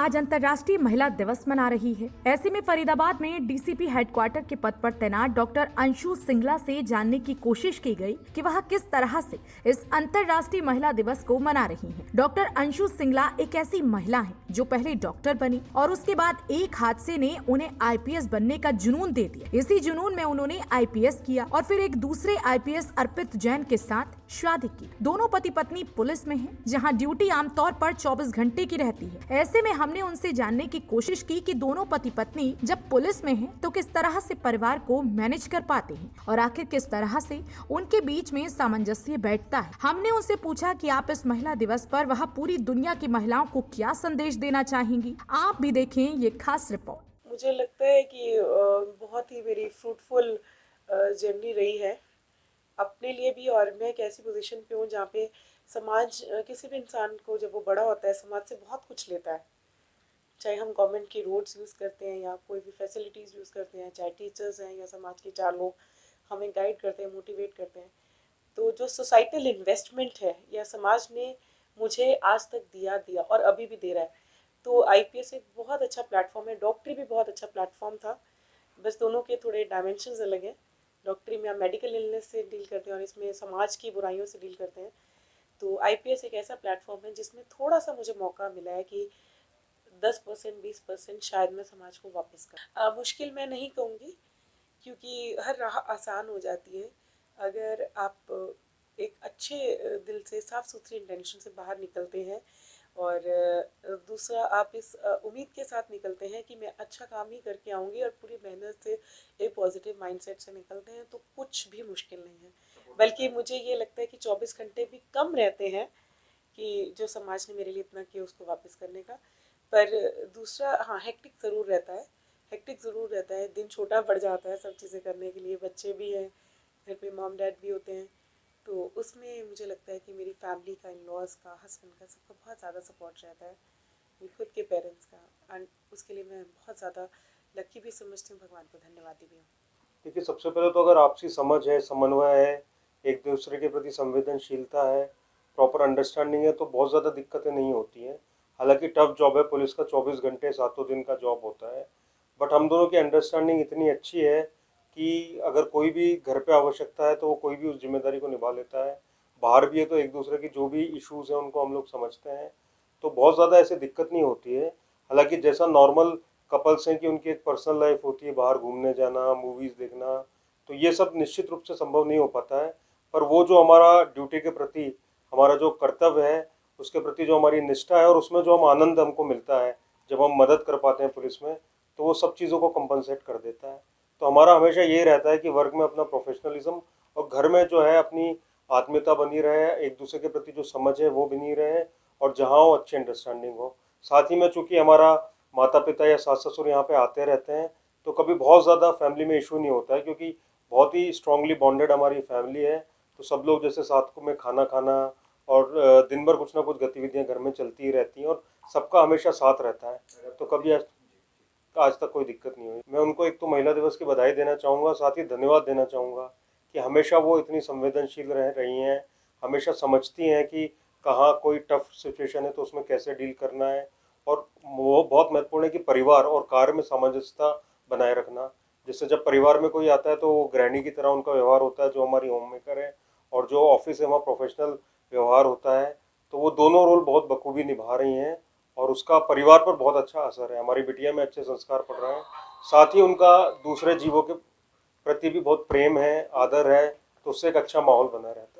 आज अंतर्राष्ट्रीय महिला दिवस मना रही है। ऐसे में फरीदाबाद में डीसीपी हेडक्वार्टर के पद पर तैनात डॉक्टर अंशु सिंगला से जानने की कोशिश की गई कि वह किस तरह से इस अंतर्राष्ट्रीय महिला दिवस को मना रही हैं। डॉक्टर अंशु सिंगला एक ऐसी महिला है जो पहले डॉक्टर बनी और उसके बाद एक हादसे ने उन्हें आईपीएस बनने का जुनून दे दिया। इसी जुनून में उन्होंने आईपीएस किया और फिर एक दूसरे आईपीएस अर्पित जैन के साथ शादी की। दोनों पति पत्नी पुलिस में हैं, जहां ड्यूटी आमतौर पर 24 घंटे की रहती है। ऐसे में हमने उनसे जानने की कोशिश की कि दोनों पति पत्नी जब पुलिस में हैं तो किस तरह से परिवार को मैनेज कर पाते हैं और आखिर किस तरह से उनके बीच में सामंजस्य बैठता है। हमने उनसे पूछा कि आप इस महिला दिवस पर वह पूरी दुनिया की महिलाओं को क्या संदेश देना चाहेंगी। आप भी देखें ये खास रिपोर्ट। मुझे लगता है कि बहुत ही मेरी फ्रूटफुल जर्नी रही है अपने लिए भी, और मैं एक ऐसी पोजीशन पे हूँ जहाँ पे समाज किसी भी इंसान को जब वो बड़ा होता है समाज से बहुत कुछ लेता है। चाहे हम गवर्नमेंट की रोड्स यूज़ करते हैं या कोई भी फैसिलिटीज़ यूज़ करते हैं, चाहे टीचर्स हैं या समाज के 4 लोग हमें गाइड करते हैं, मोटिवेट करते हैं, तो जो सोसाइटल इन्वेस्टमेंट है या समाज ने मुझे आज तक दिया और अभी भी दे रहा है, तो आईपीएस एक बहुत अच्छा प्लेटफॉर्म है। डॉक्टरी भी बहुत अच्छा प्लेटफॉर्म था, बस दोनों के थोड़े डायमेंशंस अलग हैं। डॉक्टरी में आप मेडिकल इलनेस से डील करते हैं और इसमें समाज की बुराइयों से डील करते हैं। तो आईपीएस एक ऐसा प्लेटफॉर्म है जिसमें थोड़ा सा मुझे मौका मिला है कि 10% 20% शायद मैं समाज को वापस कर। मुश्किल मैं नहीं कहूँगी क्योंकि हर राह आसान हो जाती है अगर आप एक अच्छे दिल से साफ़ सुथरी इंटेंशन से बाहर निकलते हैं, और दूसरा आप इस उम्मीद के साथ निकलते हैं कि मैं अच्छा काम ही करके आऊँगी और पूरी मेहनत से एक पॉजिटिव माइंडसेट से निकलते हैं, तो कुछ भी मुश्किल नहीं है। बल्कि मुझे ये लगता है कि 24 घंटे भी कम रहते हैं कि जो समाज ने मेरे लिए इतना किया उसको वापस करने का। पर दूसरा हाँ, हेक्टिक ज़रूर रहता है, दिन छोटा पड़ जाता है सब चीज़ें करने के लिए। बच्चे भी हैं घर पे, मॉम डैड भी होते हैं, तो उसमें मुझे लगता है कि मेरी फैमिली का, इन लॉज का, हस्बैंड का, सबका बहुत ज़्यादा सपोर्ट रहता है, मेरे खुद के पेरेंट्स का, एंड उसके लिए मैं बहुत ज़्यादा लकी भी समझती हूँ, भगवान को धन्यवादी भी हूँ। देखिए, सबसे पहले तो अगर आपसी समझ है, समन्वय है, एक दूसरे के प्रति संवेदनशीलता है, प्रॉपर अंडरस्टैंडिंग है, तो बहुत ज़्यादा दिक्कतें नहीं होती हैं। हालांकि टफ जॉब है, पुलिस का 24 घंटे 7 दिन का जॉब होता है, बट हम दोनों की अंडरस्टैंडिंग इतनी अच्छी है कि अगर कोई भी घर पे आवश्यकता है तो वो कोई भी उस जिम्मेदारी को निभा लेता है। बाहर भी है तो एक दूसरे की जो भी इश्यूज़ हैं उनको हम लोग समझते हैं, तो बहुत ज़्यादा ऐसे दिक्कत नहीं होती है। हालांकि जैसा नॉर्मल कपल्स हैं कि उनकी एक पर्सनल लाइफ होती है, बाहर घूमने जाना, मूवीज़ देखना, तो ये सब निश्चित रूप से संभव नहीं हो पाता है। पर वो जो हमारा ड्यूटी के प्रति हमारा जो कर्तव्य है, उसके प्रति जो हमारी निष्ठा है और उसमें जो हम आनंद हमको मिलता है जब हम मदद कर पाते हैं पुलिस में, तो वो सब चीज़ों को कंपनसेट कर देता है। तो हमारा हमेशा ये रहता है कि वर्क में अपना प्रोफेशनलिज्म और घर में जो है अपनी आत्मीयता बनी रहे, एक दूसरे के प्रति जो समझ है वो बनी रहे, और जहाँ हो अच्छी अंडरस्टैंडिंग हो। साथ ही में चूँकि हमारा माता पिता या सास ससुर यहाँ पे आते रहते हैं, तो कभी बहुत ज़्यादा फैमिली में इशू नहीं होता है, क्योंकि बहुत ही स्ट्रांगली बॉन्डेड हमारी फैमिली है। तो सब लोग जैसे साथ में खाना खाना और दिन भर कुछ ना कुछ गतिविधियाँ घर में चलती ही रहती हैं और सबका हमेशा साथ रहता है, तो कभी आज तक कोई दिक्कत नहीं हुई। मैं उनको एक तो महिला दिवस की बधाई देना चाहूँगा, साथ ही धन्यवाद देना चाहूँगा कि हमेशा वो इतनी संवेदनशील रह रही हैं, हमेशा समझती हैं कि कहाँ कोई टफ सिचुएशन है तो उसमें कैसे डील करना है। और वो बहुत महत्वपूर्ण है कि परिवार और कार्य में सामंजस्यता बनाए रखना। जैसे जब परिवार में कोई आता है तो वो गृहिणी की तरह उनका व्यवहार होता है जो हमारी होम मेकर है, और जो ऑफिस है वहाँ प्रोफेशनल व्यवहार होता है। तो वो दोनों रोल बहुत बखूबी निभा रही हैं और उसका परिवार पर बहुत अच्छा असर है। हमारी बिटिया में अच्छे संस्कार पड़ रहे हैं, साथ ही उनका दूसरे जीवों के प्रति भी बहुत प्रेम है, आदर है, तो उससे एक अच्छा माहौल बना रहता है।